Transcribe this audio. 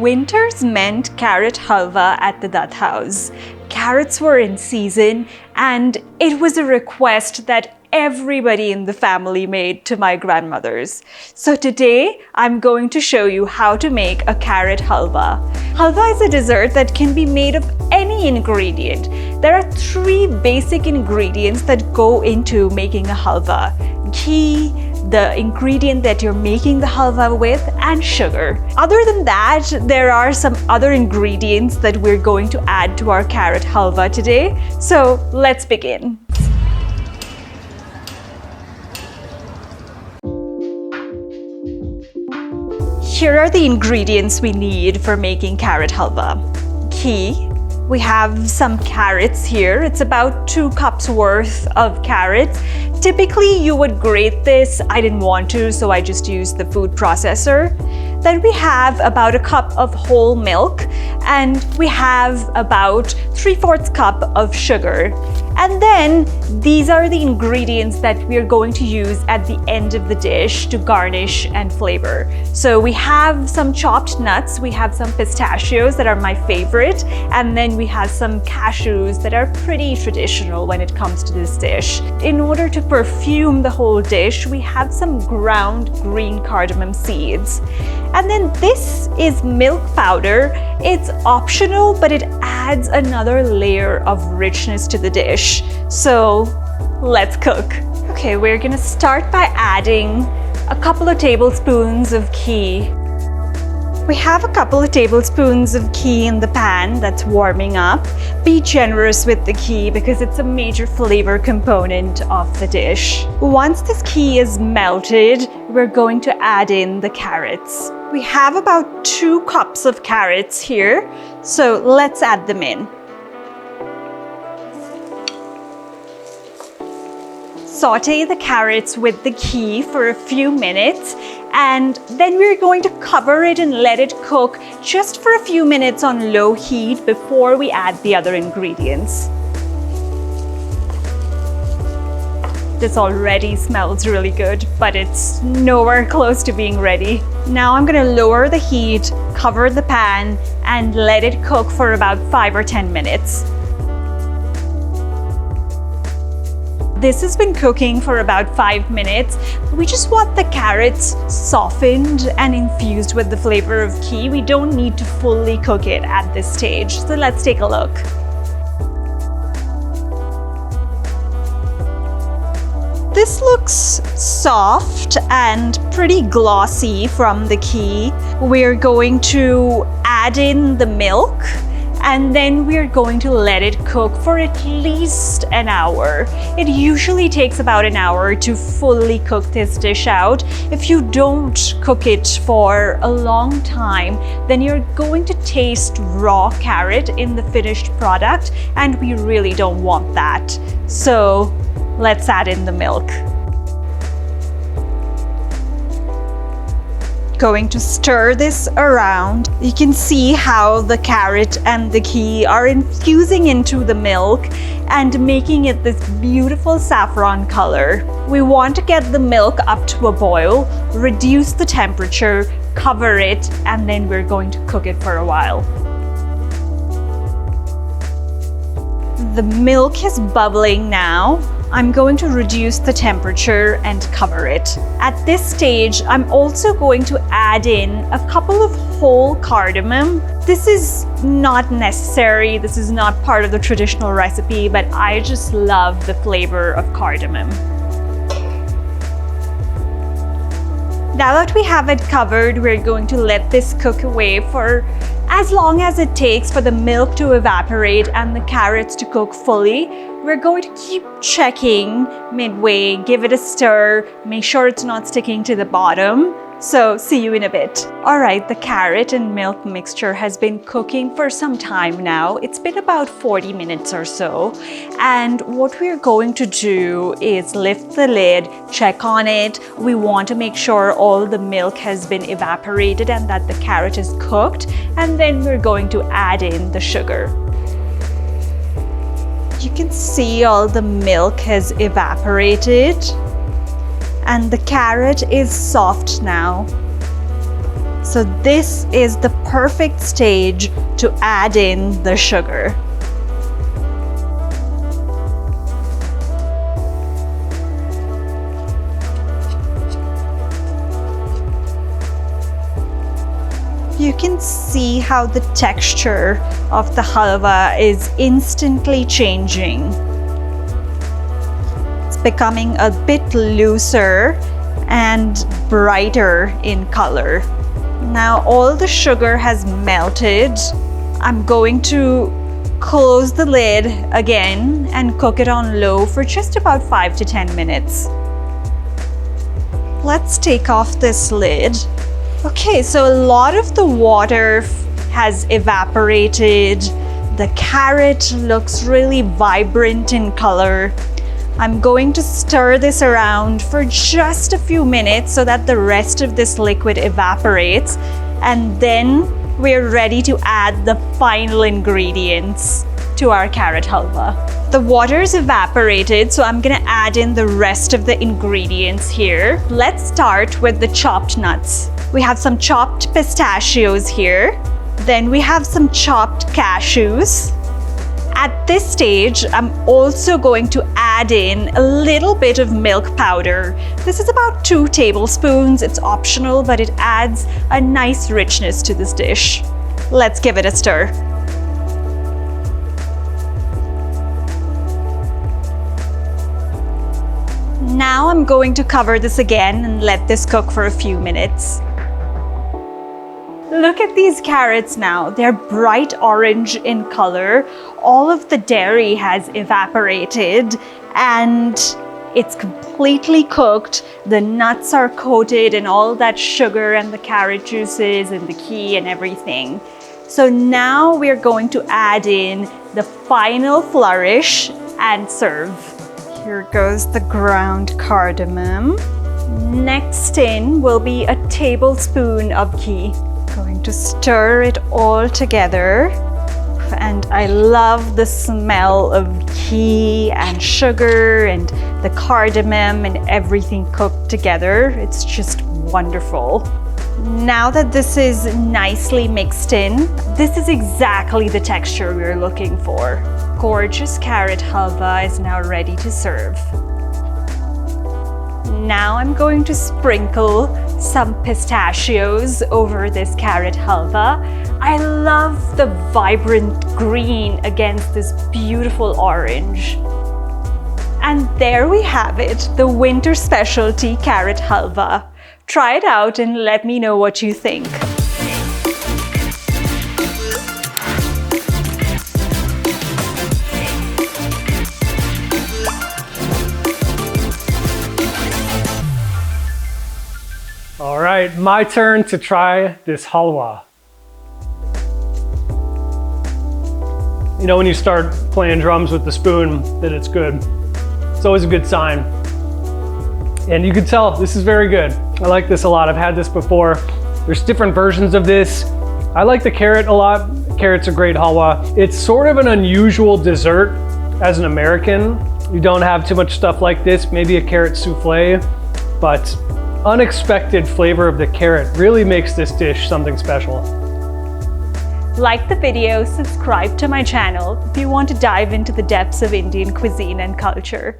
Winters meant carrot halwa at the Dutt house. Carrots were in season, and it was a request that everybody in the family made to my grandmothers. So today, I'm going to show you how to make a carrot halwa. Halwa is a dessert that can be made of any ingredient. There are 3 basic ingredients that go into making a halwa: ghee, the ingredient that you're making the halwa with, and sugar. Other than that, there are some other ingredients that we're going to add to our carrot halwa today. So let's begin. Here are the ingredients we need for making carrot halwa. Ghee. We have some carrots here. It's about 2 cups worth of carrots. Typically, you would grate this. I didn't want to, so I just used the food processor. Then we have about 1 cup of whole milk, and we have about 3/4 cup of sugar. And then these are the ingredients that we're going to use at the end of the dish to garnish and flavor. So we have some chopped nuts, we have some pistachios that are my favorite, and then we have some cashews that are pretty traditional when it comes to this dish. In order to perfume the whole dish, we have some ground green cardamom seeds. And then this is milk powder. It's optional, but it adds another layer of richness to the dish. So let's cook. Okay, we're gonna start by adding a couple of tablespoons of ghee. We have a couple of tablespoons of ghee in the pan that's warming up. Be generous with the ghee because it's a major flavor component of the dish. Once this ghee is melted, we're going to add in the carrots. We have about 2 cups of carrots here, so let's add them in. Saute the carrots with the ghee for a few minutes, and then we're going to cover it and let it cook just for a few minutes on low heat before we add the other ingredients. This already smells really good, but it's nowhere close to being ready. Now I'm gonna lower the heat, cover the pan, and let it cook for about 5 or 10 minutes. This has been cooking for about 5 minutes. We just want the carrots softened and infused with the flavor of ghee. We don't need to fully cook it at this stage. So let's take a look. This looks soft and pretty glossy from the ghee. We're going to add in the milk, and then we're going to let it cook for at least an hour. It usually takes about an hour to fully cook this dish out. If you don't cook it for a long time, then you're going to taste raw carrot in the finished product, and we really don't want that. So let's add in the milk. Going to stir this around. You can see how the carrot and the ghee are infusing into the milk and making it this beautiful saffron color. We want to get the milk up to a boil, reduce the temperature, cover it, and then we're going to cook it for a while. The milk is bubbling now. I'm going to reduce the temperature and cover it. At this stage, I'm also going to add in a couple of whole cardamom. This is not necessary. This is not part of the traditional recipe, but I just love the flavor of cardamom. Now that we have it covered, we're going to let this cook away for as long as it takes for the milk to evaporate and the carrots to cook fully. We're going to keep checking midway, give it a stir, make sure it's not sticking to the bottom. So see you in a bit. All right, the carrot and milk mixture has been cooking for some time now. It's been about 40 minutes or so. And what we're going to do is lift the lid, check on it. We want to make sure all the milk has been evaporated and that the carrot is cooked. And then we're going to add in the sugar. You can see all the milk has evaporated. And the carrot is soft now. So this is the perfect stage to add in the sugar. You can see how the texture of the halwa is instantly changing. It's becoming a bit looser and brighter in color. Now all the sugar has melted. I'm going to close the lid again and cook it on low for just about 5 to 10 minutes. Let's take off this lid. Okay, so a lot of the water has evaporated. The carrot looks really vibrant in color. I'm going to stir this around for just a few minutes so that the rest of this liquid evaporates, and then we're ready to add the final ingredients to our carrot halwa. The water's evaporated, so I'm gonna add in the rest of the ingredients here. Let's start with the chopped nuts. We have some chopped pistachios here. Then we have some chopped cashews. At this stage, I'm also going to add in a little bit of milk powder. This is about 2 tablespoons. It's optional, but it adds a nice richness to this dish. Let's give it a stir. Now I'm going to cover this again and let this cook for a few minutes. Look at these carrots now. They're bright orange in color. All of the dairy has evaporated and it's completely cooked. The nuts are coated in all that sugar and the carrot juices and the ghee and everything. So now we're going to add in the final flourish and serve. Here goes the ground cardamom. Next in will be a tablespoon of ghee. Going to stir it all together. And I love the smell of ghee and sugar and the cardamom and everything cooked together. It's just wonderful. Now that this is nicely mixed in, this is exactly the texture we're looking for. Gorgeous carrot halwa is now ready to serve. Now I'm going to sprinkle some pistachios over this carrot halwa. I love the vibrant green against this beautiful orange. And there we have it, the winter specialty carrot halwa. Try it out and let me know what you think. All right, my turn to try this halwa. You know when you start playing drums with the spoon that it's good. It's always a good sign. And you can tell this is very good. I like this a lot. I've had this before. There's different versions of this. I like the carrot a lot. Carrot's a great halwa. It's sort of an unusual dessert as an American. You don't have too much stuff like this, maybe a carrot souffle, but unexpected flavor of the carrot really makes this dish something special. Like the video, subscribe to my channel if you want to dive into the depths of Indian cuisine and culture.